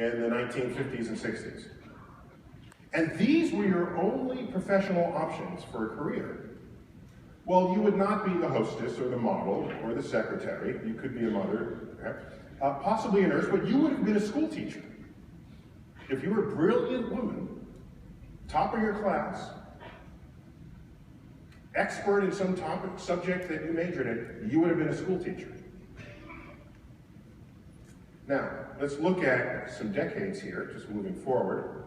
in the 1950s and 60s. And these were your only professional options for a career. Well, you would not be the hostess or the model or the secretary. You could be a mother, perhaps, possibly a nurse, but you would have been a school teacher. If you were a brilliant woman, top of your class, expert in some topic, subject that you majored in, you would have been a school teacher. Now, let's look at some decades here, just moving forward.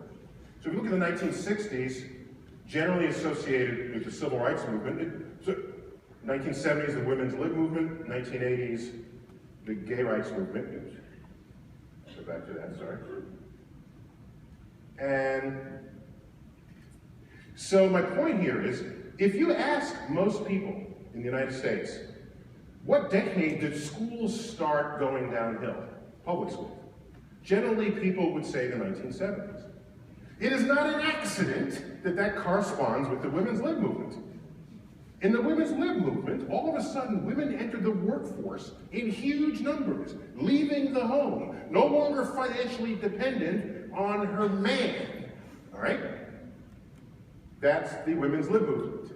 So if you look at the 1960s, generally associated with the civil rights movement, 1970s, the women's lib movement, 1980s, the gay rights movement. Oops. Go back to that, sorry. And so my point here is, if you ask most people in the United States, what decade did schools start going downhill? Public schools. Generally, people would say the 1970s. It is not an accident that that corresponds with the women's lib movement. In the women's lib movement, all of a sudden, women entered the workforce in huge numbers, leaving the home, no longer financially dependent on her man, all right? That's the women's lib movement.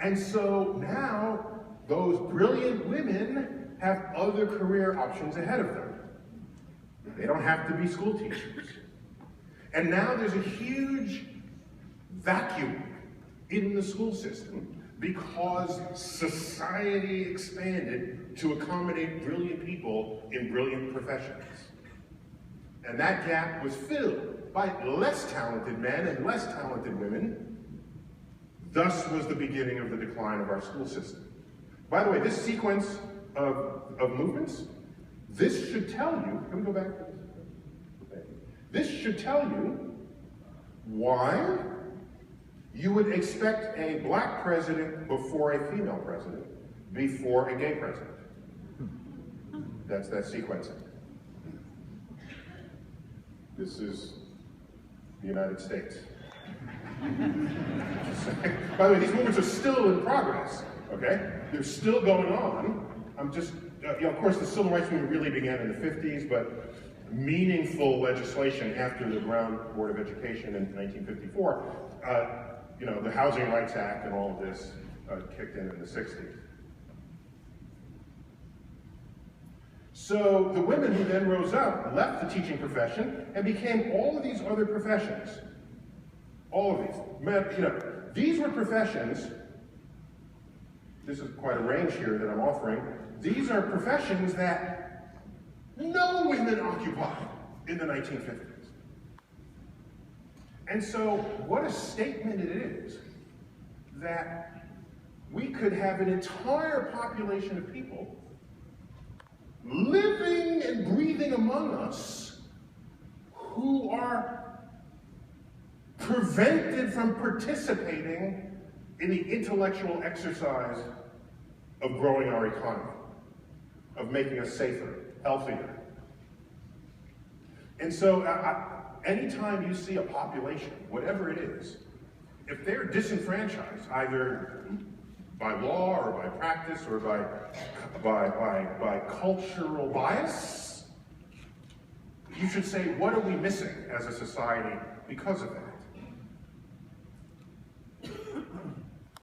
And so now, those brilliant women have other career options ahead of them. They don't have to be school teachers. And now there's a huge vacuum in the school system because society expanded to accommodate brilliant people in brilliant professions. And that gap was filled by less talented men and less talented women. Thus was the beginning of the decline of our school system. By the way, this sequence of movements, this should tell you, can we go back to this? This should tell you why you would expect a black president before a female president, before a gay president. That's that sequencing. This is the United States. By the way, these movements are still in progress, okay? They're still going on. I'm just, of course, the civil rights movement really began in the 50s, but meaningful legislation after the Brown Board of Education in 1954, the Housing Rights Act and all of this kicked in the 60s. So the women who then rose up left the teaching profession and became all of these other professions. All of these. These were professions, this is quite a range here that I'm offering, these are professions that no women occupied in the 1950s. And so what a statement it is that we could have an entire population of people living and breathing among us who are prevented from participating in the intellectual exercise of growing our economy, of making us safer, healthier. And so anytime you see a population, whatever it is, if they're disenfranchised, either by law or by practice or by cultural bias, you should say, what are we missing as a society because of that?